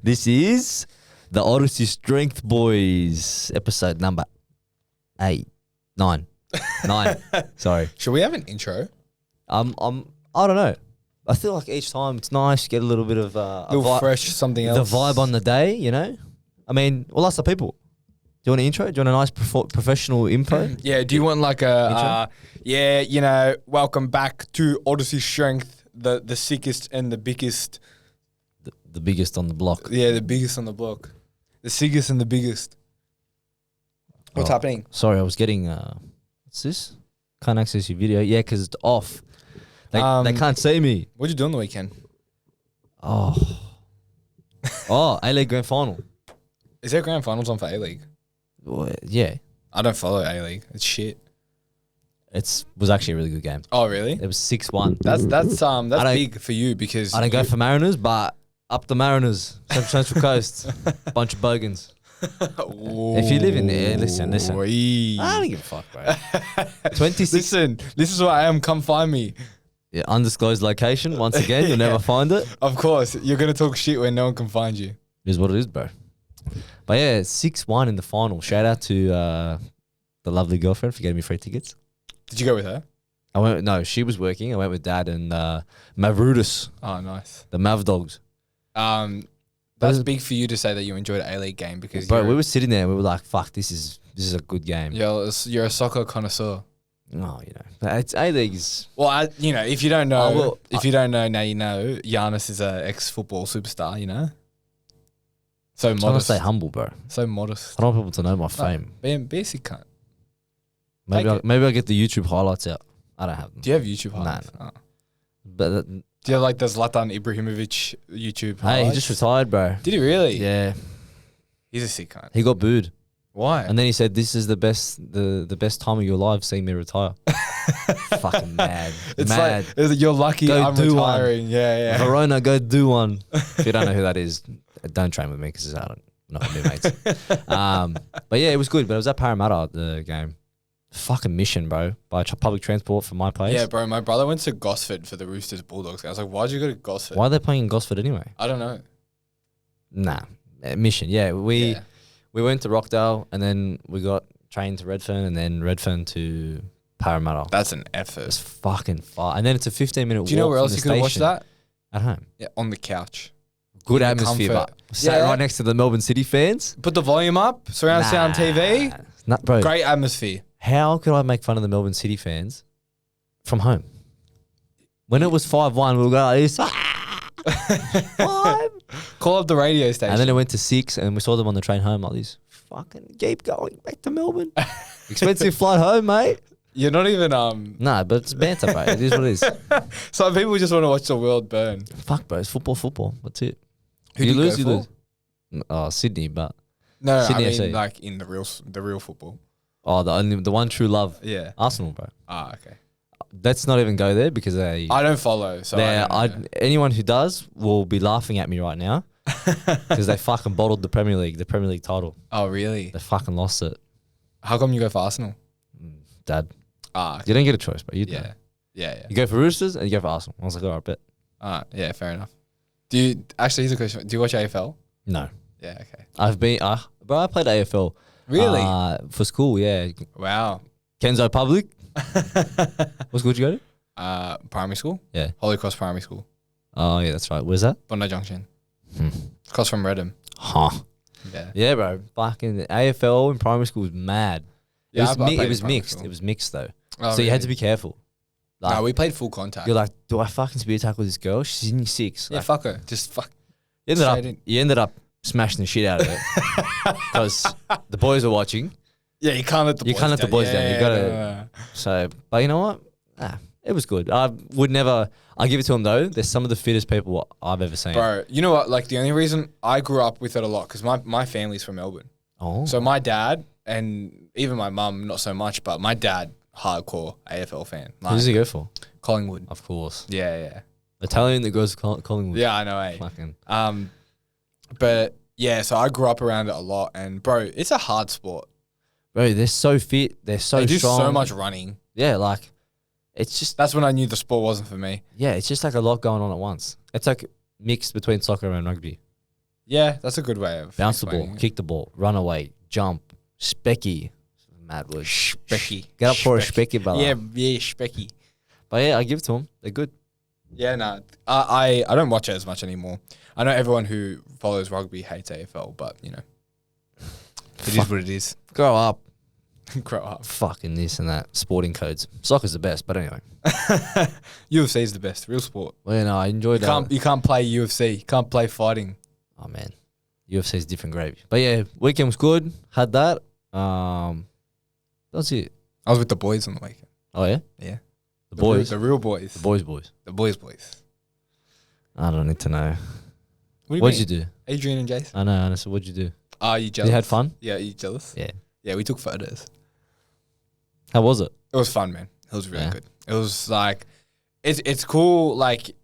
This is the Odyssey Strength Boys, episode number 9. Sorry. Should we have an intro? I don't know. I feel like each time it's nice to get a little bit of fresh, something else. The vibe on the day, you know. I mean, we'll ask the people. Do you want an intro? Do you want a nice professional info? Yeah. Do you want like a welcome back to Odyssey Strength, the sickest and the biggest. The biggest on the block. Yeah, the biggest on the block. The sickest and the biggest. What's happening? Sorry, I was getting, what's this? Can't access your video. Yeah, because it's off. They can't see me. What'd you do on the weekend? A-League Grand Final. Is there grand finals on for A-League? Well, yeah. I don't follow A-League. It's shit. It was actually a really good game. Oh, really? It was 6-1. That's big for you because I don't go for Mariners, but up the Mariners, Central Coast, bunch of bogans. If you live in there, listen. I don't give a fuck, bro. 26. Listen, this is where I am. Come find me. Yeah, undisclosed location. Once again, you'll never find it. Of course, you're gonna talk shit when no one can find you. It is what it is, bro. But yeah, 6-1 in the final. Shout out to the lovely girlfriend for getting me free tickets. Did you go with her? No, she was working. I went with Dad and Mavrudis. Oh, nice. The Mav Dogs. That's big for you to say that you enjoyed an A-League game because bro, we were sitting there and we were like, fuck, this is a good game. You're a soccer connoisseur. No, it's A-League's. Well, if you don't know, now you know. Giannis is an ex-football superstar, you know. So modest. I'm trying to stay humble, bro. So modest. I don't want people to know my fame. Be a sick cunt. Maybe I'll get the YouTube highlights out. I don't have them. Do you have YouTube highlights? Nah. But do you have like the Zlatan Ibrahimovic YouTube highlights? Hey, he just retired, bro. Did he really? Yeah. He's a sick cunt. He got booed. Why? And then he said, "This is the best time of your life seeing me retire." Fucking mad. It's mad. like you're lucky Go I'm do retiring. One. Yeah. Verona, go do one. If you don't know who that is, don't train with me because I'm not gonna be mates. But yeah, it was good. But it was at Parramatta, the game. Fucking mission, bro. By public transport from my place. Yeah, bro. My brother went to Gosford for the Roosters Bulldogs. I was like, why'd you go to Gosford? Why are they playing in Gosford anyway? I don't know. Nah, mission. Yeah, we went to Rockdale and then we got trained to Redfern and then Redfern to Parramatta. That's an effort. It's fucking far. And then it's a 15-minute walk. Do you know where else you could have watched that? At home. Yeah, on the couch. Good atmosphere, but sat right next to the Melbourne City fans. Put the volume up, surround sound TV. Bro. Great atmosphere. How could I make fun of the Melbourne City fans from home? When it was 5-1, we were going like this. 5. Call up the radio station. And then it went to 6 and we saw them on the train home like this. Fucking keep going back to Melbourne. Expensive flight home, mate. You're not even No, but it's banter, bro. It is what it is. Some people just want to watch the world burn. Fuck, bro. It's football. That's it. Who do you lose, go you for? lose. Oh, Sydney, but no, Sydney I mean FC. like in the real football. Oh, the one true love. Yeah. Arsenal, bro. Ah, okay. Let's not even go there because I don't follow. So anyone who does will be laughing at me right now because they fucking bottled the Premier League title. Oh, really? They fucking lost it. How come you go for Arsenal? Dad. Ah, okay. You don't get a choice, bro. Yeah. You go for Roosters and you go for Arsenal. I was like, all right, bet. Yeah, fair enough. Here's a question. Do you watch AFL? No. Yeah, okay. Bro, I played AFL. Really? For school, yeah. Wow. Kenzo Public. What school did you go to? Primary school? Yeah. Holy Cross Primary School. Oh, yeah, that's right. Where's that? Bondi Junction. Across from Redham. Huh. Yeah. Yeah, bro. Fucking AFL in primary school was mad. Yeah, it was mixed. It was mixed, though. Oh, so you had to be careful. Like, no, we played full contact. You're like, do I fucking spear tackle this girl? She's in 6. Yeah, like, fuck her. Just fuck. You ended up smashing the shit out of it because the boys are watching. Yeah, you can't let the boys down. You gotta. So, but you know what? It was good. I give it to them though. They're some of the fittest people I've ever seen. Bro, you know what? Like the only reason I grew up with it a lot because my family's from Melbourne. Oh. So my dad and even my mum, not so much, but my dad, hardcore AFL fan. Who does he go for? Collingwood. Of course. Yeah. Italian that goes to Collingwood. Yeah, I know, eh? Fucking. But yeah, so I grew up around it a lot, and bro, it's a hard sport. Bro, they're so fit. They're so they strong. do so much running. Yeah, like it's just that's when I knew the sport wasn't for me. Yeah, it's just like a lot going on at once. It's like mixed between soccer and rugby. Yeah, that's a good way of Bounce the ball, explaining it. kick the ball, run away, jump, specky. Mad word. Specky. Get up for a specky, brother. Yeah, specky. But yeah, I give it to them. They're good. Yeah, no, I don't watch it as much anymore. I know everyone who follows rugby hates AFL, but you know, it is what it is. Grow up. Grow up. Fucking this and that. Sporting codes. Soccer's the best, but anyway. UFC is the best, real sport. Well, you know, I enjoyed that. You can't play UFC. You can't play fighting. Oh man, UFC is different gravy. But yeah, weekend was good. Had that. That's it. I was with the boys on the weekend. Oh yeah, Yeah. the boys, The real boys. the boys. The boys. I don't need to know. What do you What'd mean? you do? Adrian and Jason. I know. So what'd you do? Are you jealous? You had fun? Yeah, are you jealous? Yeah. Yeah, we took photos. How was it? It was fun, man. It was really Yeah. good. It was like, it's cool. Like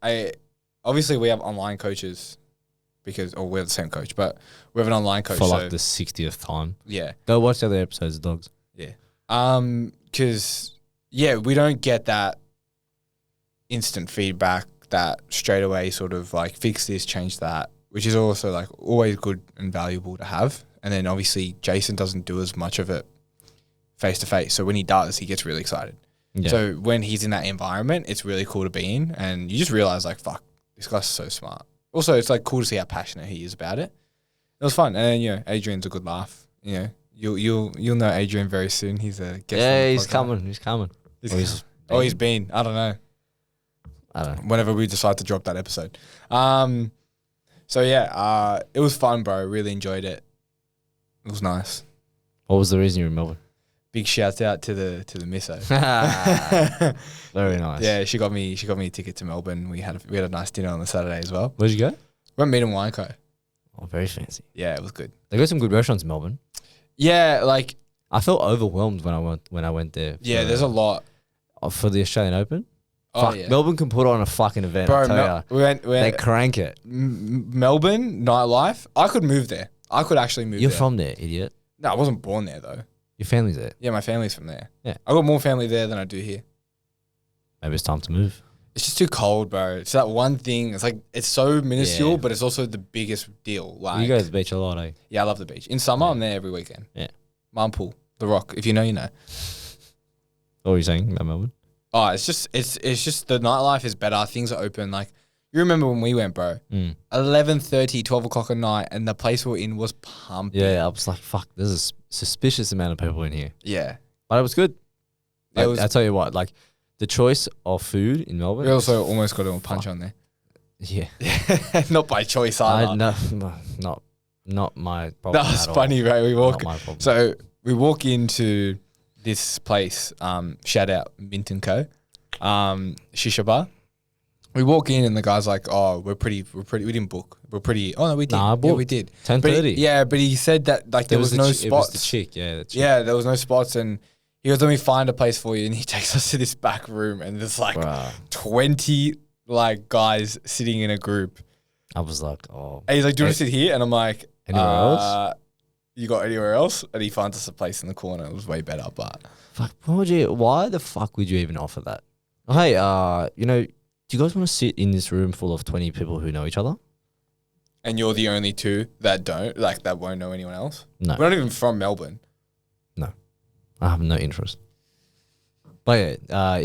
obviously we have online coaches or we're the same coach, but we have an online coach. For like the 60th time. Yeah. Go watch the other episodes of Dogs. Yeah. Cause we don't get that instant feedback, that straight away sort of like fix this, change that, which is also like always good and valuable to have. And then obviously Jason doesn't do as much of it face to face. So when he does, he gets really excited. Yeah. So when he's in that environment, it's really cool to be in, and you just realize like, fuck, this guy's so smart. Also, it's like cool to see how passionate he is about it. It was fun, and then, Adrian's a good laugh. You'll know Adrian very soon. He's a guest. Yeah, he's coming. He's coming. He's been. I don't know. Whenever we decide to drop that episode. So yeah, it was fun, bro. Really enjoyed it. It was nice. What was the reason you were in Melbourne? Big shouts out to the misso. Very nice. Yeah, she got me a ticket to Melbourne. We had a nice dinner on the Saturday as well. Where'd you go? Went Meat and Wine Co. Oh, very fancy. Yeah, it was good. They got some good restaurants in Melbourne. Yeah, like I felt overwhelmed when I went there. yeah, there's a lot for the Australian Open. Oh, Fuck, yeah. Melbourne can put on a fucking event. Bro, I tell ya. we went They crank it. Melbourne nightlife. I could move there. I could actually move You're there. from there, idiot. No, I wasn't born there though. Your family's there. Yeah, my family's from there. Yeah. I got more family there than I do here. Maybe it's time to move. It's just too cold, bro. It's that one thing. It's like it's so minuscule, Yeah. but it's also the biggest deal. Like You go to the beach a lot, eh? yeah, I love the beach. In summer, I'm there every weekend. Yeah. Mum Pool, The Rock. If you know, you know. What were you saying about Melbourne? Oh, it's just the nightlife is better. Things are open. Like you remember when we went, bro? 11:30, 12 o'clock at night, and the place we were in was pumping. Yeah, I was like, fuck, there's a suspicious amount of people in here. Yeah. But it was good. It I tell you what, like the choice of food in Melbourne. We also almost got a punch on there. Yeah. Not by choice, Not my problem. That was at all. funny, right? We walk. Not my problem. So we walk into this place. Shout out Mint and Co. Shisha bar. We walk in and the guy's like, "Oh, we're pretty. We didn't book. We're pretty. Oh no, we did. Nah, I yeah, booked. we did. 10:30. Yeah, but he said that like there was no spots. It was the chick. Yeah, the chick. Yeah, there was no spots, and he goes, "Let me find a place for you." And he takes us to this back room, and there's like Bruh. 20 like guys sitting in a group. I was like, oh. And he's like, "Do you want to sit here?" And I'm like, Anywhere else? You got anywhere else?" And he finds us a place in the corner. It was way better, but Fuck, why the fuck would you even offer that? Hey, do you guys want to sit in this room full of 20 people who know each other? and you're the only two that don't that won't know anyone else. No. We're not even from Melbourne. No. I have no interest. But yeah,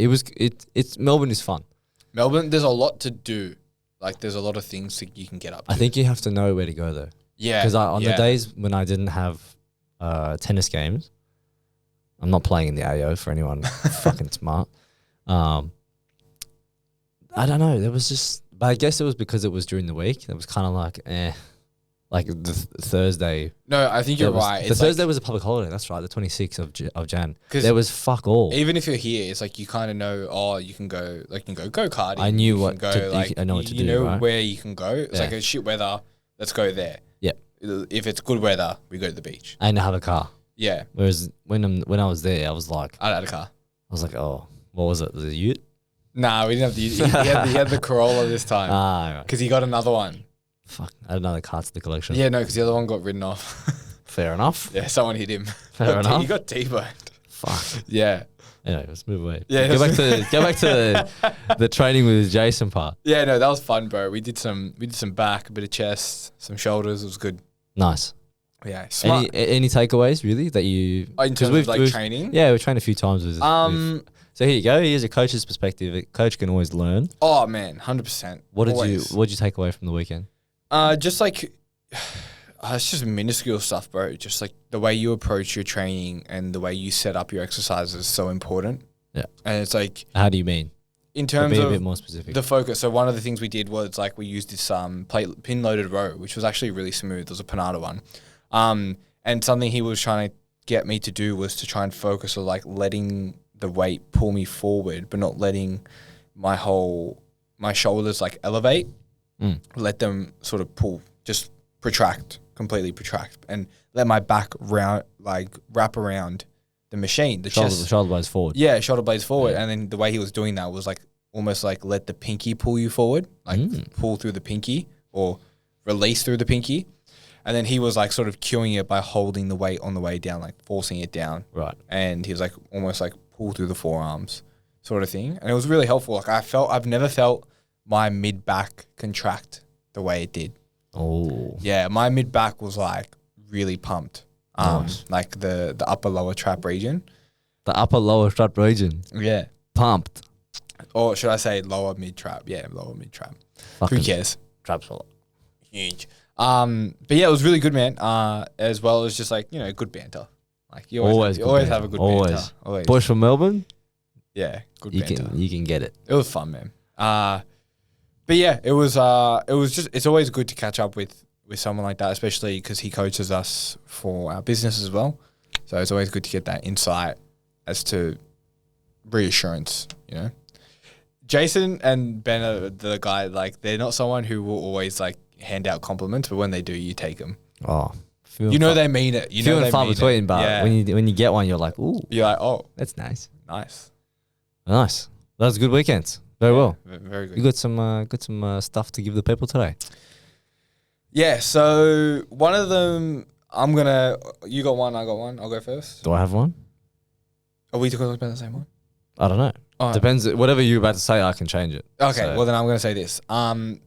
it's Melbourne is fun. Melbourne, there's a lot to do. Like there's a lot of things that you can get up to. I think you have to know where to go though. Yeah. Because on the days when I didn't have tennis games, I'm not playing in the AO for anyone fucking smart. I don't know. There was just, but I guess it was because it was during the week. It was kind of like, like the Thursday. No, I think you're right. The Thursday was a public holiday. That's right. The 26th of Jan. 'Cause there was fuck all. Even if you're here, it's like you kind of know. Oh, you can go. Like you can go karting. I knew you what can to go, do. like, I know what to you do, know right? where you can go. It's Yeah. like a shit weather. Let's go there. Yeah. If it's good weather, we go to the beach. And I have a car. Yeah. Whereas when I was there, I was like, I had a car. oh, what was it? The Ute? Nah, we didn't have the. He had the Corolla this time Ah, right. because he got another one. Fuck. I had another car to the collection. Yeah, no, because the other one got ridden off. Fair enough. Yeah, someone hit him. Fair enough. He got T-boned. Fuck. Yeah. Anyway, let's move away. Yeah, go back to the training with Jason part. Yeah, no, that was fun, bro. We did some back, a bit of chest, some shoulders. It was good. Nice. Yeah, smart. Any takeaways really that you In terms of like training? Yeah, we've trained a few times with. So here you go. Here's a coach's perspective. A coach can always learn. Oh man, 100%. What did you take away from the weekend? Just like it's just minuscule stuff, bro. Just like the way you approach your training and the way you set up your exercises is so important. Yeah, and it's like, how do you mean? In terms be of a bit more specific. The focus. So one of the things we did was like we used this pin loaded row, which was actually really smooth. It was a Panada one. And something he was trying to get me to do was to try and focus on like letting the weight pull me forward, but not letting my shoulders like elevate. Let them sort of just completely protract, and let my back wrap around the machine. The shoulder blades forward. Yeah, shoulder blades forward. Yeah. And then the way he was doing that was like almost like let the pinky pull you forward, like pull through the pinky or release through the pinky. And then he was like sort of cueing it by holding the weight on the way down, like forcing it down. Right. And he was like almost like pull through the forearms sort of thing. And it was really helpful. Like I've never felt my mid back contract the way it did. Oh. Yeah, my mid back was like really pumped. Nice. Like the upper lower trap region. The upper lower trap region. Yeah. Pumped. Or should I say lower mid trap? Yeah, lower mid trap. Fucking who cares? Traps a lot. Huge. But yeah, it was really good, man. As well as just like, good banter. Like you always have a good banter. Always. Boys from Melbourne? Yeah, good banter. You can get it. It was fun, man. But yeah, it was just, it's always good to catch up with someone like that, especially because he coaches us for our business as well. So it's always good to get that insight as to reassurance, Jason and Ben are the guy, like they're not someone who will always like hand out compliments, but when they do, you take them. Oh, they mean it. Few and far between, but yeah. when you get one, you're like, ooh, you're like, oh, that's nice. Nice. That was a good weekend. Very well. Very good. You got some stuff to give the people today. Yeah. So one of them, you got one, I got one. I'll go first. Do I have one? Are we talking about the same one? I don't know. Oh, depends. Whatever you're about to say, I can change it. Okay. So. Well, then I'm going to say this.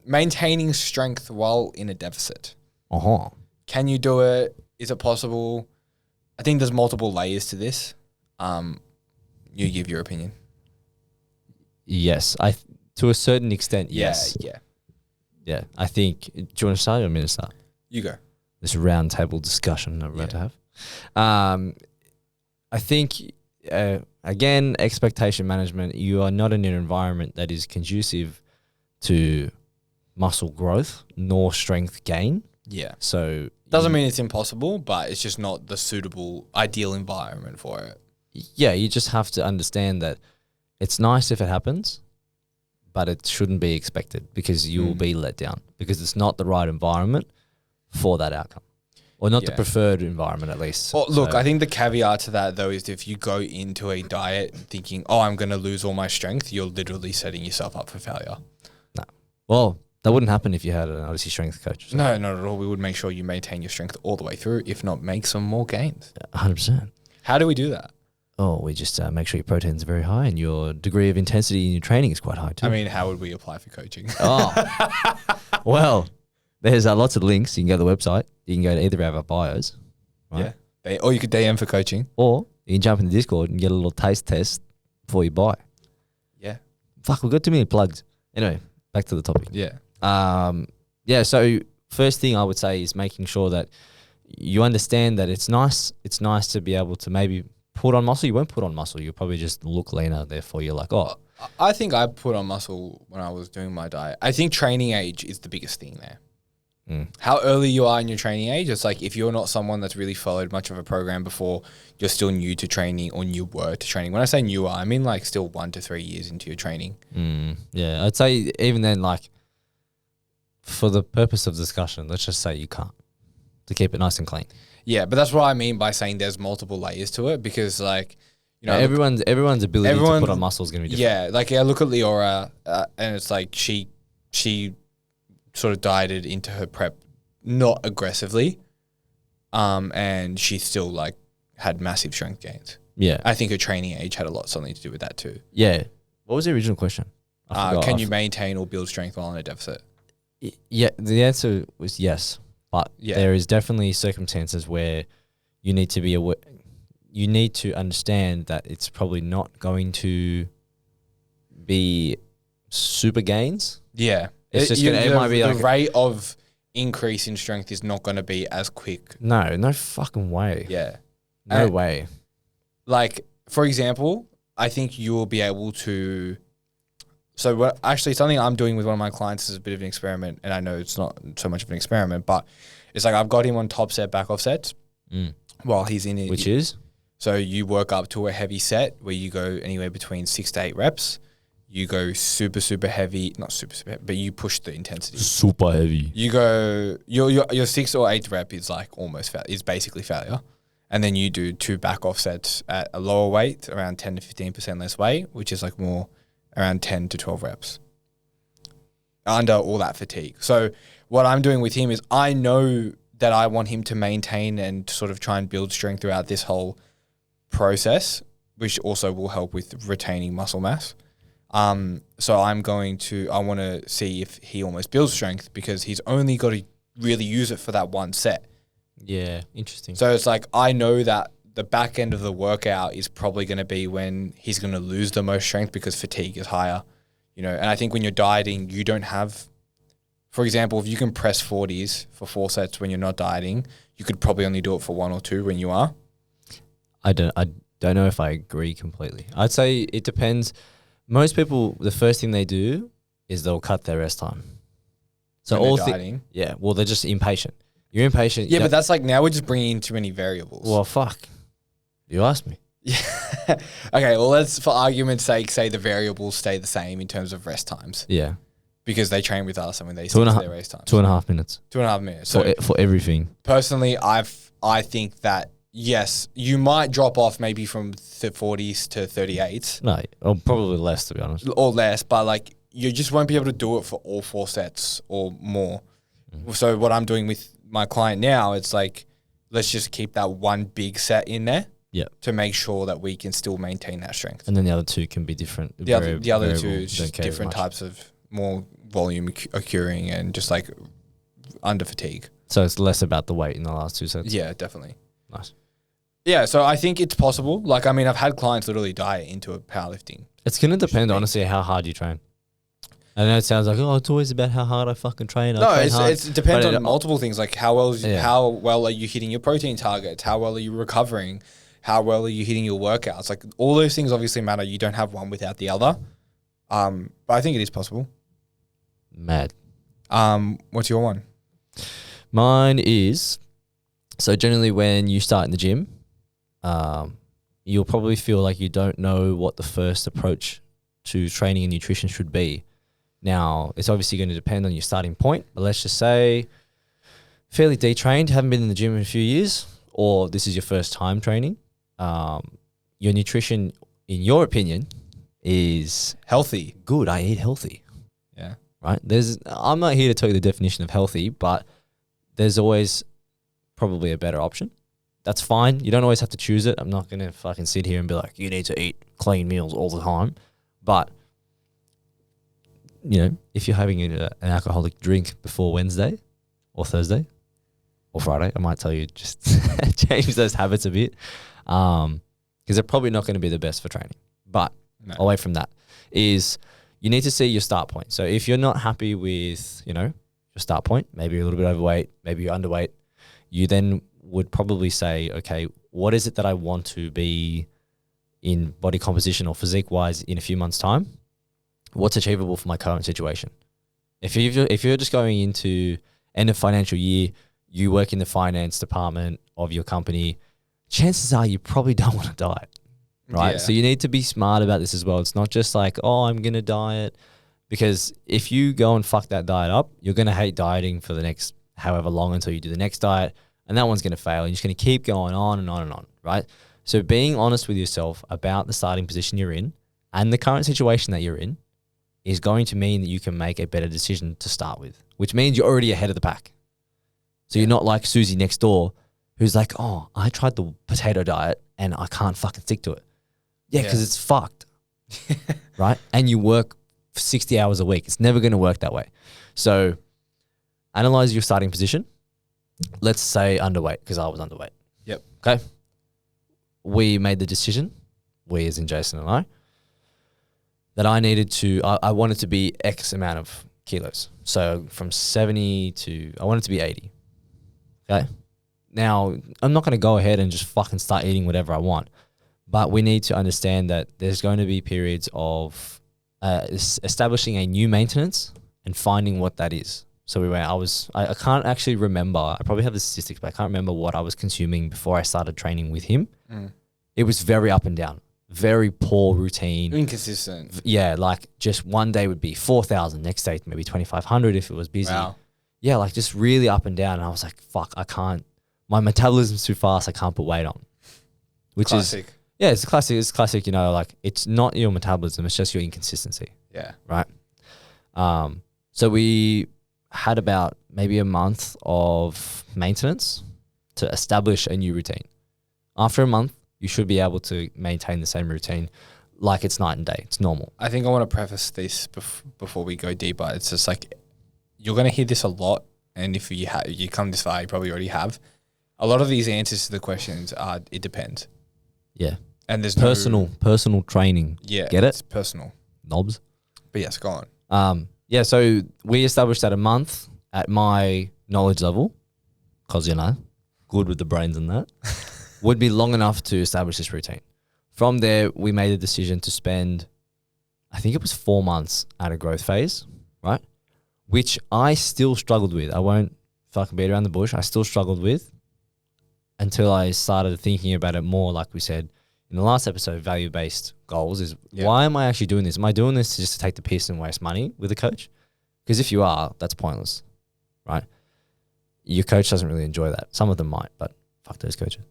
Maintaining strength while in a deficit. Uh-huh. Can you do it? Is it possible? I think there's multiple layers to this. You give your opinion. Yes. To a certain extent, yes. Yeah. I think, do you want to start or me to start? You go. This round table discussion that we're about to have. I think, again, expectation management, you are not in an environment that is conducive to muscle growth nor strength gain. Yeah. So doesn't mean it's impossible, but it's just not the suitable, ideal environment for it. Yeah, you just have to understand that it's nice if it happens, but it shouldn't be expected because you will be let down because it's not the right environment for that outcome. Or not the preferred environment, at least. Well, look, I think the caveat to that, though, is if you go into a diet thinking, oh, I'm going to lose all my strength, you're literally setting yourself up for failure. No. Well, that wouldn't happen if you had an Odyssey strength coach. So. No, not at all. We would make sure you maintain your strength all the way through, if not make some more gains. 100%. How do we do that? Oh, we just make sure your protein's very high and your degree of intensity in your training is quite high, too. I mean, how would we apply for coaching? Oh. Well, there's lots of links. You can go to the website. You can go to either of our bios. Right? Yeah. Or you could DM for coaching. Or you can jump in the Discord and get a little taste test before you buy. Yeah. Fuck, we've got too many plugs. Anyway, back to the topic. Yeah. So first thing I would say is making sure that you understand that it's nice. It's nice to be able to maybe put on muscle. You won't put on muscle. You'll probably just look leaner. Therefore, you're like, oh. I think I put on muscle when I was doing my diet. I think training age is the biggest thing there. How early you are in your training age, it's like if you're not someone that's really followed much of a program before, you're still new to training or newer to training. When I say newer, I mean like still 1 to 3 years into your training. Yeah, I'd say even then, like for the purpose of discussion, let's just say you can't, to keep it nice and clean. Yeah, but that's what I mean by saying there's multiple layers to it because like, you know, everyone's ability to put on muscle is going to be different. Yeah, like I look at Leora and it's like she sort of dieted into her prep not aggressively, and she still like had massive strength gains. Yeah. I think her training age had something to do with that too. Yeah. What was the original question? I forgot. Can you maintain or build strength while in a deficit? Yeah, the answer was yes, but Yeah. there is definitely circumstances where you need to be aware. You need to understand that it's probably not going to be super gains. Yeah. It's just gonna, it might be the like rate of increase in strength is not going to be as quick. no fucking way. Yeah. No way. Like, for example, I think you will be able to. So actually something I'm doing with one of my clients is a bit of an experiment, and I know it's not so much of an experiment, but it's like I've got him on top set, back off sets while he's in it. Which is? So you work up to a heavy set where you go anywhere between 6 to 8 reps. You go super, super heavy, not super, super heavy, but you push the intensity. Super heavy. You go, your 6th or 8th rep is like almost, is basically failure. And then you do 2 back off sets at a lower weight, around 10 to 15% less weight, which is like more around 10 to 12 reps under all that fatigue. So what I'm doing with him is I know that I want him to maintain and sort of try and build strength throughout this whole process, which also will help with retaining muscle mass. So I want to see if he almost builds strength because he's only got to really use it for that one set. Yeah, interesting. So it's like, I know that the back end of the workout is probably going to be when he's going to lose the most strength because fatigue is higher, and I think when you're dieting, you don't have, for example, if you can press 40s for 4 sets when you're not dieting, you could probably only do it for 1 or 2 when you are. I don't know if I agree completely. I'd say it depends. Most people, the first thing they do is they'll cut their rest time. So when all they're dieting. Yeah, well, they're just impatient. You're impatient. Yeah, but that's like, now we're just bringing in too many variables. Well, fuck. You asked me. Yeah. Okay, well, let's, for argument's sake, say the variables stay the same in terms of rest times. Yeah. Because they train with us and when they stick to their race times. 2.5 minutes. 2.5 minutes. So For everything. personally, I think that, yes, you might drop off maybe from 40s to 38s. No, or probably less, to be honest. Or less, but like, you just won't be able to do it for all 4 sets or more. So what I'm doing with my client now, it's like, let's just keep that one big set in there. Yeah. To make sure that we can still maintain that strength. And then the other 2 can be different. The other 2 is just different types of more volume occurring and just like under fatigue. So it's less about the weight in the last 2 sets. Yeah, definitely. Nice. Yeah, so I think it's possible. Like, I mean, I've had clients literally diet into a powerlifting. It's going to depend, honestly, how hard you train. I know it sounds like, it's always about how hard I fucking train. It depends on multiple things, like how well are you hitting your protein targets? How well are you recovering? How well are you hitting your workouts? Like, all those things obviously matter. You don't have one without the other. But I think it is possible. Mad. What's your one? Mine is, so generally when you start in the gym, you'll probably feel like you don't know what the first approach to training and nutrition should be. Now, it's obviously going to depend on your starting point, but let's just say fairly detrained, haven't been in the gym in a few years, or this is your first time training. Your nutrition, in your opinion, is Healthy. good. I eat healthy. Yeah. Right? I'm not here to tell you the definition of healthy, but there's always probably a better option. That's fine. You don't always have to choose it. I'm not going to fucking sit here and be like, you need to eat clean meals all the time. But, if you're having an alcoholic drink before Wednesday or Thursday or Friday, I might tell you just change those habits a bit, because they're probably not going to be the best for training. But away from that is you need to see your start point. So if you're not happy with, your start point, maybe you're a little bit overweight, maybe you're underweight, you then would probably say, okay, what is it that I want to be in body composition or physique wise in a few months' time? What's achievable for my current situation? If you're just going into end of financial year, you work in the finance department of your company, chances are you probably don't want to diet, right? Yeah. So you need to be smart about this as well. It's not just like, I'm going to diet, because if you go and fuck that diet up, you're going to hate dieting for the next however long until you do the next diet, and that one's going to fail. And you're just going to keep going on and on and on, right? So being honest with yourself about the starting position you're in and the current situation that you're in is going to mean that you can make a better decision to start with, which means you're already ahead of the pack. So you're not like Susie next door who's like, oh, I tried the potato diet and I can't fucking stick to it. Yeah, because it's fucked, right? And you work 60 hours a week. It's never going to work that way. So analyze your starting position. Let's say underweight, because I was underweight. Yep. Okay. We made the decision, we as in Jason and I, that I needed to, I wanted to be X amount of kilos. So from 70 to, I wanted to be 80. Okay. Now, I'm not going to go ahead and just fucking start eating whatever I want. But we need to understand that there's going to be periods of establishing a new maintenance and finding what that is. So I can't actually remember. I probably have the statistics, but I can't remember what I was consuming before I started training with him. It was very up and down, very poor routine. Inconsistent. Yeah, like just one day would be 4,000, next day maybe 2,500 if it was busy. Wow. Yeah, like just really up and down. And I was like, fuck, I can't. My metabolism's too fast. I can't put weight on. Which Classic. Yeah, it's classic. It's classic, like it's not your metabolism, it's just your inconsistency. Yeah. Right? So we had about maybe a month of maintenance to establish a new routine. After a month, you should be able to maintain the same routine like it's night and day. It's normal. I think I want to preface this before we go deeper. It's just like, you're going to hear this a lot. And if you come this far, you probably already have. A lot of these answers to the questions are, it depends. Yeah. And there's personal training. Yeah. Get it? It's personal. Knobs. But yes, go on. Yeah, so we established that a month at my knowledge level, because, good with the brains and that, would be long enough to establish this routine. From there, we made a decision to spend, I think it was 4 months at a growth phase, right? Which I still struggled with. I won't fucking beat around the bush. I still struggled with until I started thinking about it more, like we said in the last episode, value-based goals is why am I actually doing this? Am I doing this just to take the piss and waste money with a coach? Because if you are, that's pointless, right? Your coach doesn't really enjoy that. Some of them might, but fuck those coaches.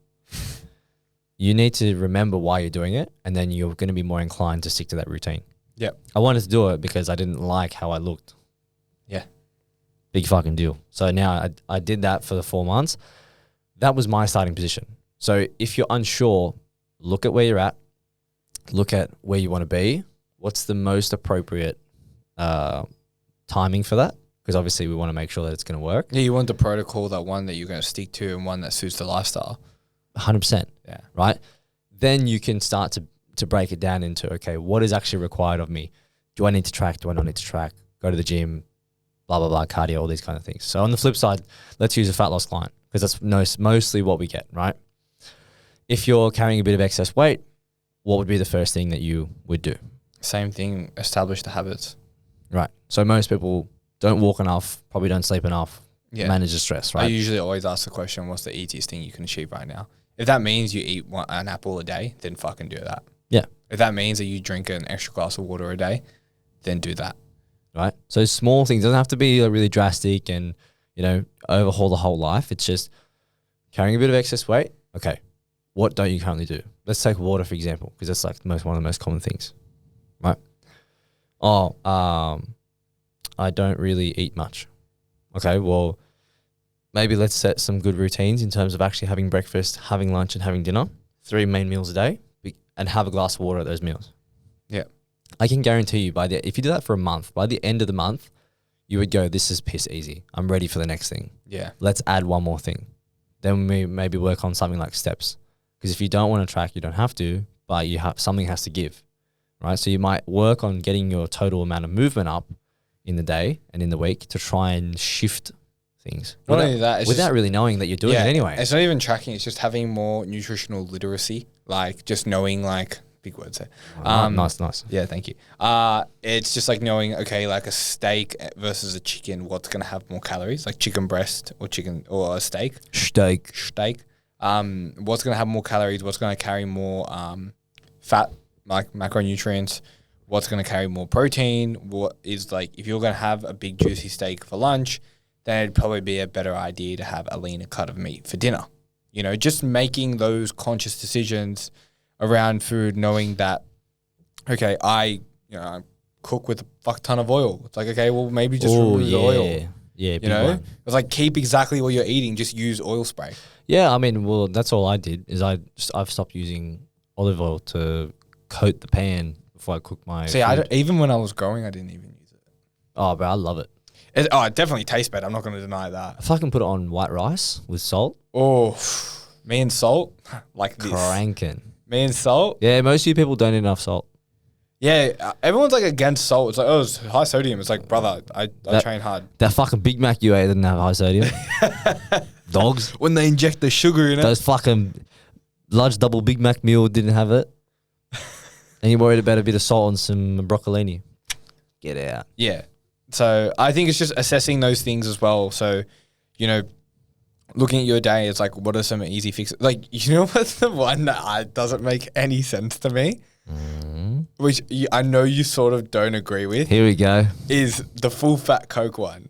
You need to remember why you're doing it, and then you're going to be more inclined to stick to that routine. Yeah. I wanted to do it because I didn't like how I looked. Yeah. Big fucking deal. So now I did that for the 4 months. That was my starting position. So if you're unsure, look at where you're at, look at where you want to be. What's the most appropriate timing for that? Because obviously we want to make sure that it's going to work. Yeah, you want the protocol, that one that you're going to stick to and one that suits the lifestyle. 100%. Yeah. Right? Then you can start to break it down into, okay, what is actually required of me? Do I need to track? Do I not need to track? Go to the gym, blah, blah, blah, cardio, all these kind of things. So on the flip side, let's use a fat loss client because that's mostly what we get, right? If you're carrying a bit of excess weight, what would be the first thing that you would do? Same thing, establish the habits. Right. So most people don't walk enough, probably don't sleep enough, manage the stress, right? I usually always ask the question, what's the easiest thing you can achieve right now? If that means you eat an apple a day, then fucking do that. Yeah. If that means that you drink an extra glass of water a day, then do that. Right. So small things, doesn't have to be really drastic and, overhaul the whole life. It's just carrying a bit of excess weight. Okay. What don't you currently do? Let's take water, for example, because that's like one of the most common things, right? I don't really eat much. Okay, well, maybe let's set some good routines in terms of actually having breakfast, having lunch, and having dinner, 3 main meals a day, and have a glass of water at those meals. Yeah. I can guarantee you if you do that for a month, by the end of the month, you would go, this is piss easy. I'm ready for the next thing. Yeah. Let's add one more thing. Then we maybe work on something like steps. Because if you don't want to track, you don't have to, but something has to give, right? So you might work on getting your total amount of movement up in the day and in the week to try and shift things. Not only that, without really knowing that you're doing it anyway. It's not even tracking. It's just having more nutritional literacy, like just knowing big words there. Nice. Yeah, thank you. It's just like knowing, okay, like a steak versus a chicken, what's going to have more calories, like chicken breast or a steak. Steak. What's going to have more calories, what's going to carry more fat, like macronutrients, what's going to carry more protein, what is if you're going to have a big juicy steak for lunch, then it'd probably be a better idea to have a leaner cut of meat for dinner. Just making those conscious decisions around food, knowing that, okay, I cook with a fuck ton of oil. It's like, okay, well, maybe just remove the oil. Yeah, You big know, one. it's like keep exactly what you're eating. Just use oil spray. Yeah, I mean, well, that's all I did is I've stopped using olive oil to coat the pan before I cook my See, food. even when I was growing, I didn't even use it. Oh, bro, I love it. It definitely tastes better. I'm not going to deny that. If I can put it on white rice with salt, Oh, me and salt, like this. cranking. Me and salt. Yeah, most of you people don't eat enough salt. Yeah, everyone's like against salt. It's like, oh, it's high sodium. It's like, brother, I train hard. That fucking Big Mac you ate didn't have high sodium. Dogs. When they inject the sugar in it. Those fucking large double Big Mac meal didn't have it. And you're worried about a bit of salt and some broccolini. Get out. Yeah. So I think it's just assessing those things as well. So, you know, looking at your day, it's like, what are some easy fixes? Like, you know what's the one that doesn't make any sense to me? Which I know you sort of don't agree with. Here we go. Is the full fat Coke one.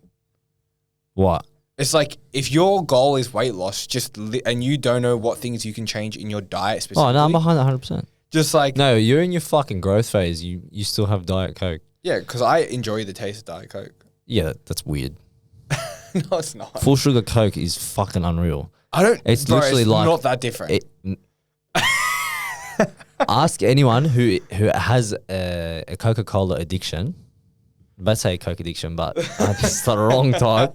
What? It's like, if your goal is weight loss, and you don't know what things you can change in your diet specifically. Oh, no, I'm behind that 100%. Just like... No, you're in your fucking growth phase. You still have Diet Coke. Yeah, because I enjoy the taste of Diet Coke. Yeah, that's weird. No, it's not. Full sugar Coke is fucking unreal. I don't... It's literally like... not that different. Ask anyone who has a Coca-Cola addiction. I'm about to say Coke addiction, but it's the wrong type.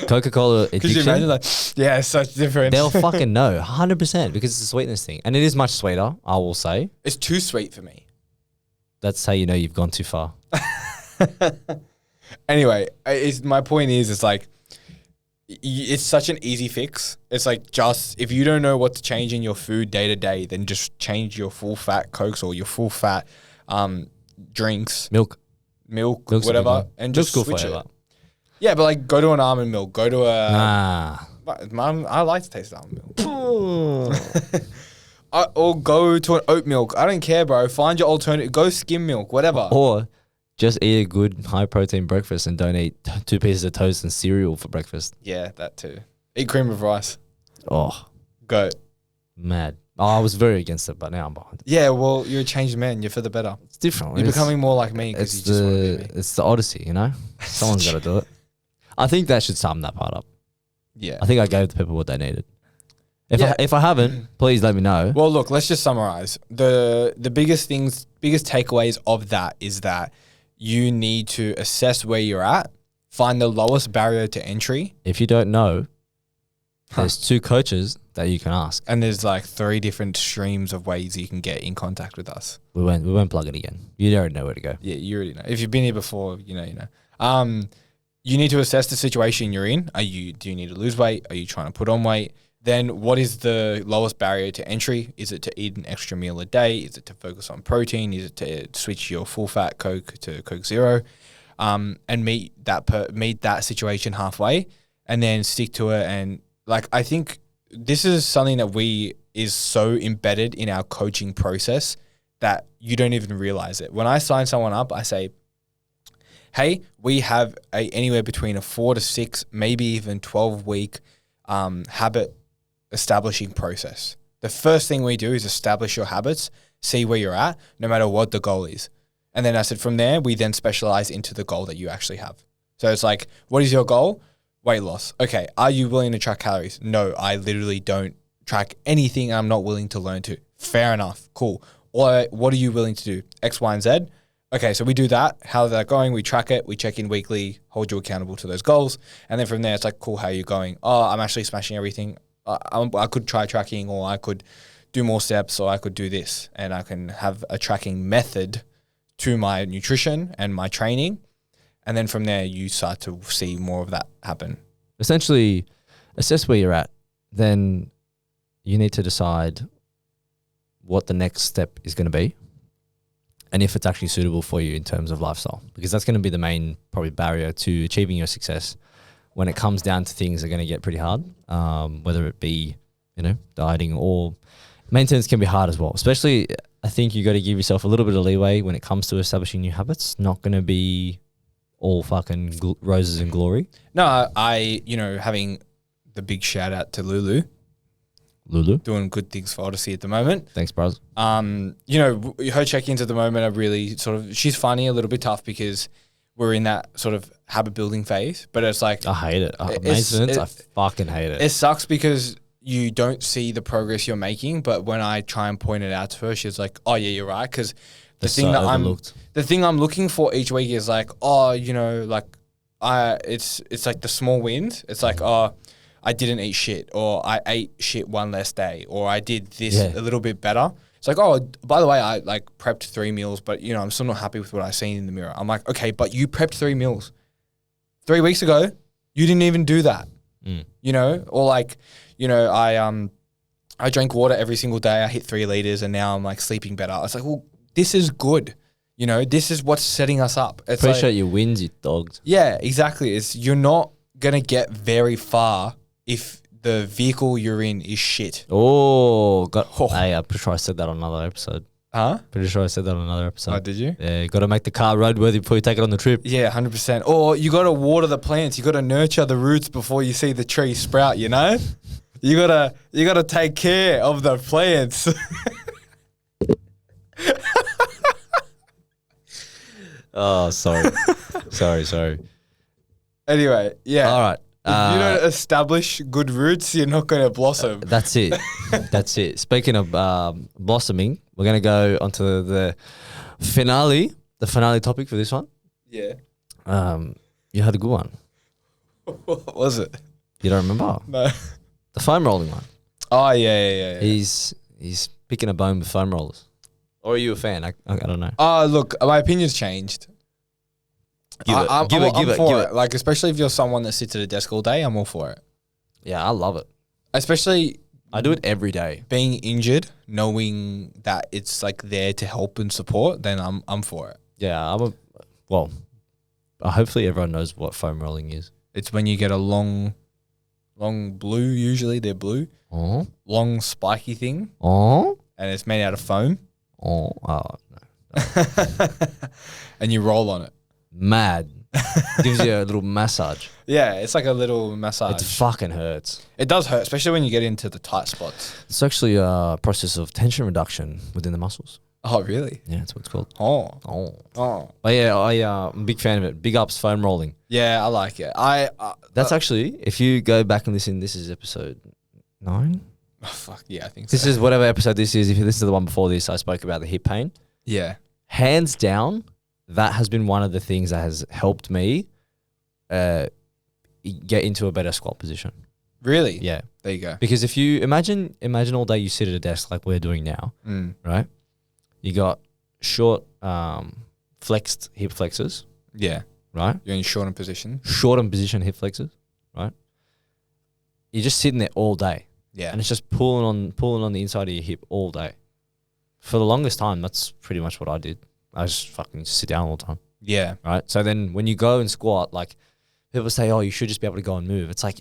Coca-Cola Could you addiction. imagine like, yeah, it's such difference. They'll fucking know 100% because it's a sweetness thing. And it is much sweeter, I will say. It's too sweet for me. That's how you know you've gone too far. Anyway, my point is, it's like, it's such an easy fix. It's like, just if you don't know what to change in your food day to day, then just change your full fat Cokes or your full fat drinks, milk, Milk's whatever, and just Milk's good switch for it. Yeah, but like, go to an almond milk, go to a. Nah. I like to taste almond milk. Or go to an oat milk. I don't care, bro. Find your alternative. Go skim milk, whatever. Or just eat a good high protein breakfast and don't eat 2 pieces of toast and cereal for breakfast. Yeah, that too. Eat cream of rice. Oh, Go. mad. Oh, I was very against it, but now I'm behind it. Yeah, well, you're a changed man. You're for the better. It's different. You're becoming more like me because you just want to be me. It's the odyssey, you know? Someone's got to do it. I think that should sum that part up. Yeah. I think I gave the people what they needed. Yeah. If I haven't, please let me know. Well, look, let's just summarize. The biggest takeaways of that is that you need to assess where you're at, find the lowest barrier to entry. If you don't know, there's 2 coaches that you can ask. And there's like 3 different streams of ways you can get in contact with us. We won't plug it again. You already know where to go. Yeah, you already know. If you've been here before, you know. You need to assess the situation you're in. Do you need to lose weight? Are you trying to put on weight? Then what is the lowest barrier to entry? Is it to eat an extra meal a day? Is it to focus on protein? Is it to switch your full fat Coke to Coke Zero? And meet that situation halfway and then stick to it. And like, I think this is something that is so embedded in our coaching process that you don't even realize it. When I sign someone up, I say, hey, we have anywhere between a 4 to 6, maybe even 12-week habit establishing process. The first thing we do is establish your habits, see where you're at, no matter what the goal is. And then I said from there, we then specialize into the goal that you actually have. So it's like, what is your goal? Weight loss. Okay. Are you willing to track calories? No, I literally don't track anything. I'm not willing to learn to. Fair enough. Cool. Or what are you willing to do? X, Y, and Z. Okay, so we do that. How's that going? We track it. We check in weekly, hold you accountable to those goals. And then from there, it's like, cool, how are you going? Oh, I'm actually smashing everything. I could try tracking, or I could do more steps, or I could do this. And I can have a tracking method to my nutrition and my training. And then from there, you start to see more of that happen. Essentially, assess where you're at. Then you need to decide what the next step is going to be and if it's actually suitable for you in terms of lifestyle, because that's going to be the main probably barrier to achieving your success. When it comes down to things that are going to get pretty hard, whether it be, dieting or maintenance can be hard as well. Especially, I think you got to give yourself a little bit of leeway when it comes to establishing new habits. Not going to be all fucking roses and glory. No, having the big shout out to Lulu, doing good things for Odyssey at the moment. Thanks, bros. Her check-ins at the moment are really she's funny, a little bit tough because we're in that sort of habit building phase. But it's like I hate it. Maintenance, I fucking hate it. It sucks because you don't see the progress you're making. But when I try and point it out to her, she's like, "Oh yeah, you're right." Because the thing I'm looking for each week is like, oh, you know, like it's like the small wins. It's like, oh, I didn't eat shit, or I ate shit one less day, or I did this a little bit better. It's like, oh, by the way, I like prepped 3 meals, but you know, I'm still not happy with what I seen in the mirror. I'm like, okay, but you prepped 3 meals 3 weeks ago. You didn't even do that, you know, or like, you know, I drank water every single day. I hit 3 liters, and now I'm like sleeping better. It's like, well, this is good. You know, this is what's setting us up. It's Appreciate like, your wins, you dogs. Yeah, exactly. You're not gonna get very far if the vehicle you're in is shit. Hey, I'm pretty sure I said that on another episode. Huh? Pretty sure I said that on another episode. Oh, did you? Yeah, you got to make the car roadworthy before you take it on the trip. Yeah, 100%. Or you got to water the plants. You got to nurture the roots before you see the tree sprout. You know, you gotta take care of the plants. Oh, sorry. sorry. Anyway, yeah. All right. If you don't establish good roots, you're not going to blossom. That's it. That's it. Speaking of blossoming, we're going to go onto the finale topic for this one. Yeah. You had a good one. What was it? You don't remember? No. The foam rolling one. Oh, yeah. He's picking a bone with foam rollers. Or are you a fan? I don't know. Oh, look, my opinion's changed. Give it. Like, especially if you're someone that sits at a desk all day, I'm all for it. Yeah, I love it. Especially I do it every day. Being injured, knowing that it's like there to help and support, then I'm for it. Yeah, hopefully everyone knows what foam rolling is. It's when you get a long blue, usually they're blue, long spiky thing, and it's made out of foam. No. And you roll on it. Mad. Gives you a little massage. Yeah, it's like a little massage. It fucking hurts. It does hurt, especially when you get into the tight spots. It's actually a process of tension reduction within the muscles. Oh, really? Yeah, that's what it's called. Oh. But yeah, I'm a big fan of it. Big ups foam rolling. Yeah, I like it. That's actually, if you go back and listen, this is episode 9. Oh, fuck yeah, I think so. This is whatever episode this is. If you listen to the one before this, I spoke about the hip pain. Yeah. Hands down, that has been one of the things that has helped me get into a better squat position. Really? Yeah. There you go. Because if you imagine all day you sit at a desk like we're doing now, right? You got short flexed hip flexors. Yeah. Right? You're in shortened position. Shortened position hip flexors, right? You're just sitting there all day. Yeah. And it's just pulling on the inside of your hip all day. For the longest time, that's pretty much what I did. I just fucking sit down all the time. Yeah. Right? So then when you go and squat, like people say, oh, you should just be able to go and move. It's like,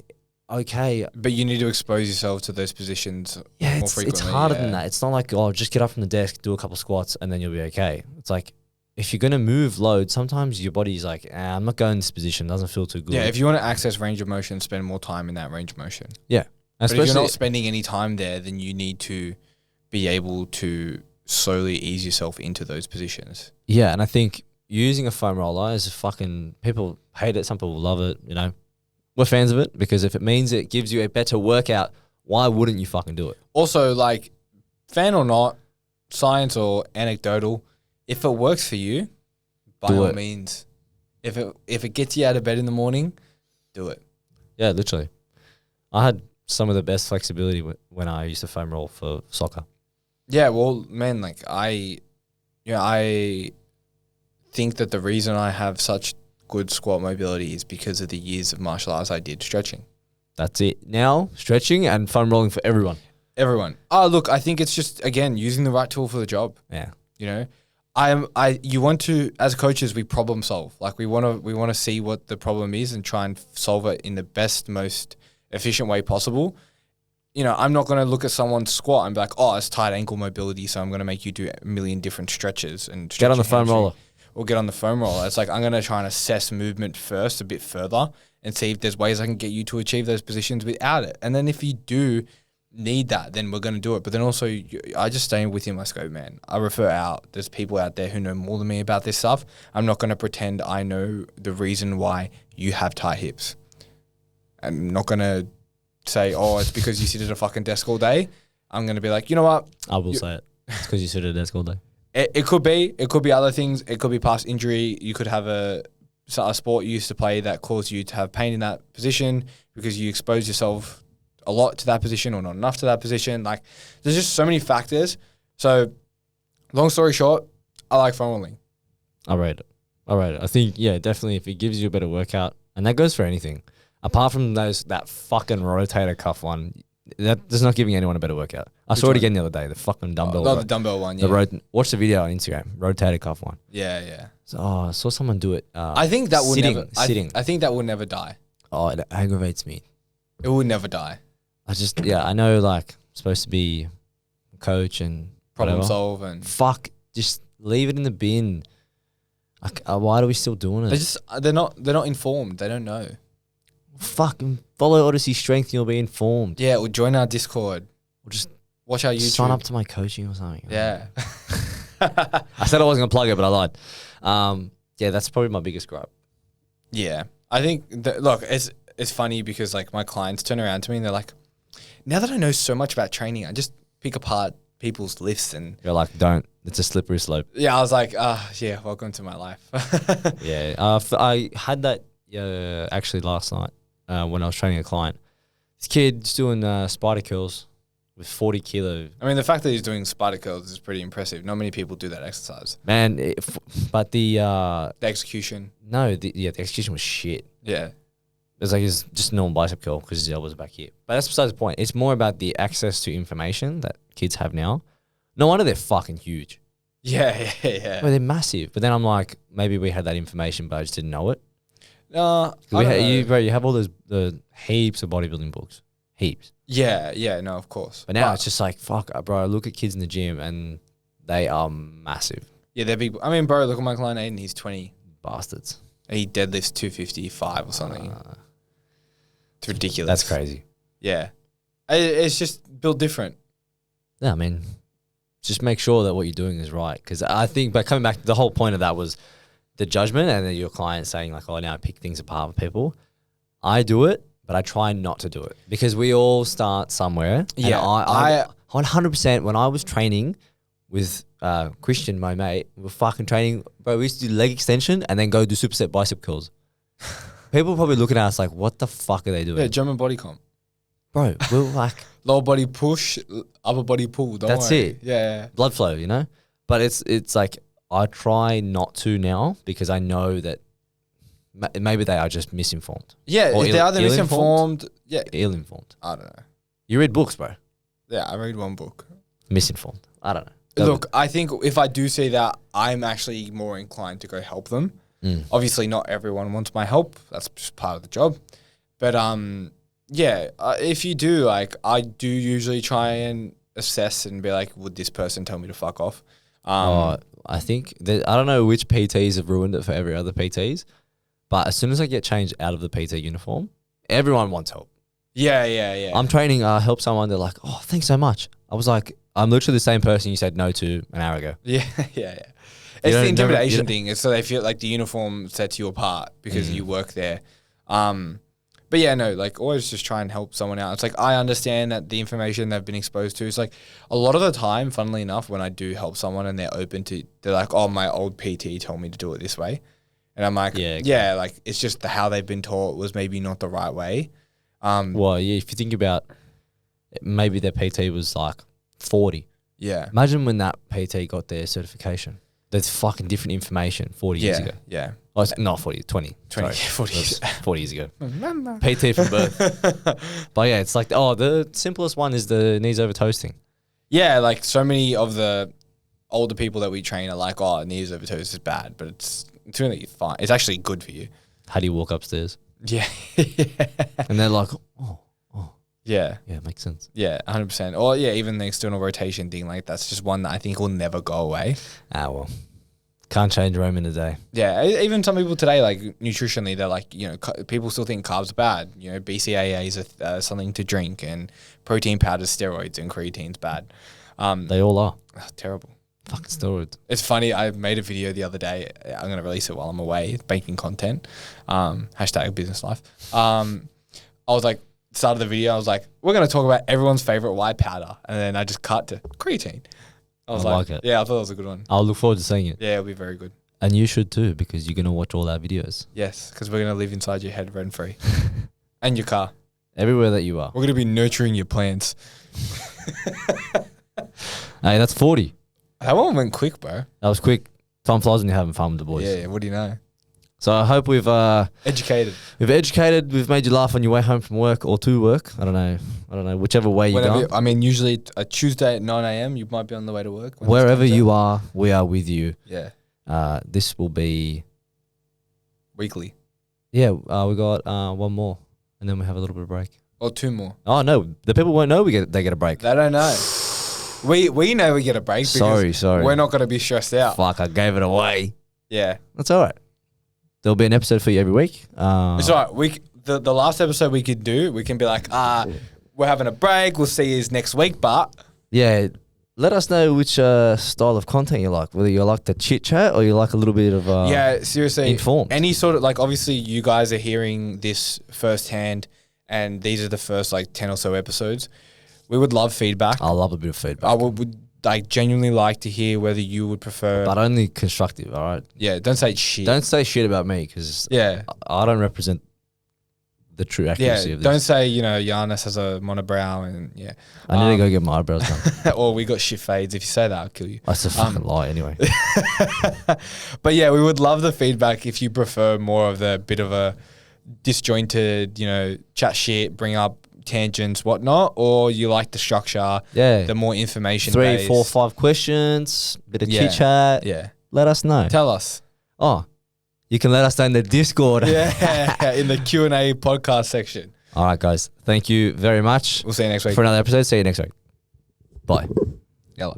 okay. But you need to expose yourself to those positions more frequently. It's harder than that. It's not like, oh, just get up from the desk, do a couple squats, and then you'll be okay. It's like, if you're going to move load, sometimes your body's like, I'm not going in this position. It doesn't feel too good. Yeah, if you want to access range of motion, spend more time in that range of motion. Yeah. But if you're not spending any time there, then you need to be able to slowly ease yourself into those positions. Yeah, and I think using a foam roller is people hate it, some people love it, you know. We're fans of it because if it means it gives you a better workout, why wouldn't you fucking do it? Also, like, fan or not, science or anecdotal, if it works for you, by all means. If it gets you out of bed in the morning, do it. Yeah, literally. I had some of the best flexibility when I used to foam roll for soccer. Yeah, well, man, like I think that the reason I have such good squat mobility is because of the years of martial arts I did stretching. That's it. Now, stretching and foam rolling for everyone. Everyone. Oh, look, I think it's just, again, using the right tool for the job. Yeah. You know, you want to, as coaches, we problem solve. Like we want to see what the problem is and try and solve it in the best, most efficient way possible. You know, I'm not going to look at someone's squat and be like, oh, it's tight ankle mobility, so I'm going to make you do a million different stretches and get on the foam roller. Or get on the foam roller. It's like I'm going to try and assess movement first a bit further and see if there's ways I can get you to achieve those positions without it. And then if you do need that, then we're going to do it. But then also, I just stay with him. I just go, man, I refer out. There's people out there who know more than me about this stuff. I'm not going to pretend I know the reason why you have tight hips. I'm not going to say, oh, it's because you sit at a fucking desk all day. I'm going to be like, you know what? I will say it. It's because you sit at a desk all day. It could be. It could be other things. It could be past injury. You could have a sport you used to play that caused you to have pain in that position because you exposed yourself a lot to that position or not enough to that position. Like, there's just so many factors. So, long story short, I like foam rolling. I rate it. I think, yeah, definitely if it gives you a better workout, and that goes for anything. Apart from that fucking rotator cuff one, that's not giving anyone a better workout. I saw it again the other day, the fucking dumbbell. Oh, the dumbbell one, yeah. Watch the video on Instagram, rotator cuff one. Yeah. So, I saw someone do it. I think that will sitting, never. Sitting. I think that will never die. Oh, it aggravates me. It will never die. I know, like, supposed to be a coach and Problem whatever. solve and Fuck, just leave it in the bin. Why are we still doing it? they're not informed. They don't know. Fucking follow Odyssey Strength and you'll be informed. Yeah, or join our Discord. Or just watch our YouTube. sign up to my coaching or something. Yeah. I said I wasn't gonna plug it, but I lied. Yeah, that's probably my biggest gripe. Yeah, I think look, it's funny because like my clients turn around to me and they're like, now that I know so much about training, I just pick apart people's lifts and You're like, don't. It's a slippery slope. yeah, I was like, yeah, welcome to my life. Yeah, I had that actually last night when I was training a client. This kid's doing spider curls with 40 kilo. I mean, the fact that he's doing spider curls is pretty impressive. Not many people do that exercise. Man, but the execution. No, the execution was shit. Yeah. It's like his just normal bicep curl because his elbows are back here. But that's besides the point. It's more about the access to information that kids have now. No wonder they're fucking huge. Yeah. Well, they're massive. But then I'm like, maybe we had that information, but I just didn't know it. You have all the heaps of bodybuilding books. Heaps. Yeah, no, of course. But now it's just like, fuck, bro, I look at kids in the gym and they are massive. Yeah, they're big. I mean, bro, look at my client Aiden. He's 20. Bastards. He deadlifts 255 or something. It's ridiculous. That's crazy. Yeah. It's just built different. Yeah, I mean, just make sure that what you're doing is right. Because I think, but coming back, the whole point of that was the judgment and then your client saying like, oh, now I pick things apart with people. I do it, but I try not to do it because we all start somewhere. Yeah. I 100% when I was training with Christian, my mate, we were fucking training, bro, we used to do leg extension and then go do superset bicep curls. People probably looking at us like, what the fuck are they doing? Yeah, German body comp. Bro, we're like... Lower body push, upper body pull. That's worry. it. Yeah. Blood flow, you know? But it's like, I try not to now because I know that maybe they are just misinformed. Yeah, or if they're either misinformed. Yeah. Ill-informed. I don't know. You read books, bro. Yeah, I read one book. Misinformed. I don't know. Look, I think if I do see that, I'm actually more inclined to go help them. Obviously, not everyone wants my help. That's just part of the job. But yeah, if you do, like, I do usually try and assess and be like, would this person tell me to fuck off? I think that, I don't know which PTs have ruined it for every other PTs, but as soon as I get changed out of the PT uniform, everyone wants help. Yeah. I'm training, help someone. They're like, oh, thanks so much. I was like, I'm literally the same person you said no to an hour ago. Yeah. It's the intimidation thing. It's so they feel like the uniform sets you apart because you work there. But yeah, no, like always just try and help someone out. It's like I understand that the information they've been exposed to is like a lot of the time, funnily enough, when I do help someone and they're open to, they're like, oh, my old PT told me to do it this way. And I'm like, yeah, like it's just how they've been taught was maybe not the right way. Well, yeah, if you think about it, maybe their PT was like 40. Yeah. Imagine when that PT got their certification. There's fucking different information 40 years ago. Yeah. Oh, it's not 40, 20. 20, Sorry. 40 years. 40 years ago. PT from birth. But yeah, it's like, the simplest one is the knees over toes thing. Yeah, like so many of the older people that we train are like, oh, knees over toes is bad, but it's really fine. It's actually good for you. How do you walk upstairs? Yeah. And they're like, oh. Yeah. Yeah, it makes sense. Yeah, 100%. Or yeah, even the external rotation thing, like that's just one that I think will never go away. Well. Can't change Rome in a day. Yeah, even some people today, like nutritionally, they're like, people still think carbs are bad. BCAAs are something to drink, and protein powders, steroids, and creatine's bad. They all are. Terrible. Fucking steroids. It's funny. I made a video the other day. I'm going to release it while I'm away, banking content. Hashtag business life. I was like, start of the video, I was like, we're going to talk about everyone's favorite white powder. And then I just cut to creatine. I like it. Yeah, I thought it was a good one. I'll look forward to seeing it. Yeah, it'll be very good. And you should too, because you're going to watch all our videos. Yes, because we're going to live inside your head rent free. And your car. Everywhere that you are. We're going to be nurturing your plants. Hey, that's 40. That one went quick, bro. That was quick. Time flies when you're having fun with the boys. Yeah, what do you know? So I hope we've educated. We've made you laugh on your way home from work or to work. I don't know, whichever way you go. I mean, usually a Tuesday at 9 a.m. you might be on the way to work. Wherever you are, we are with you. Yeah. This will be weekly. Yeah. We got one more, and then we have a little bit of break. Or two more. Oh no, the people won't know they get a break. They don't know. We know we get a break. Sorry. We're not going to be stressed out. Fuck, I gave it away. Yeah. That's all right. There'll be an episode for you every week. It's all right. The last episode we can be like, we're having a break. We'll see you next week. But yeah, let us know which style of content you like. Whether you like the chit chat or you like a little bit of seriously, informed. Any sort of obviously you guys are hearing this firsthand, and these are the first 10 or so episodes. We would love feedback. I love a bit of feedback. I would genuinely like to hear whether you would prefer, but only constructive. All right. Yeah, don't say shit. Don't say shit about me because I don't represent the true accuracy of this. Don't say Giannis has a monobrow and I need to go get my eyebrows done. Or we got shit fades. If you say that, I'll kill you. That's a fucking lie anyway. But yeah, we would love the feedback if you prefer more of the bit of a disjointed, chat shit, bring up tangents, whatnot, or you like the structure, the more information 3, 4, 5 questions, bit of chit chat. Yeah. Let us know. Tell us. Oh, you can let us know in the Discord. Yeah, in the Q&A podcast section. All right, guys. Thank you very much. We'll see you next week. For another episode. See you next week. Bye. Yalla.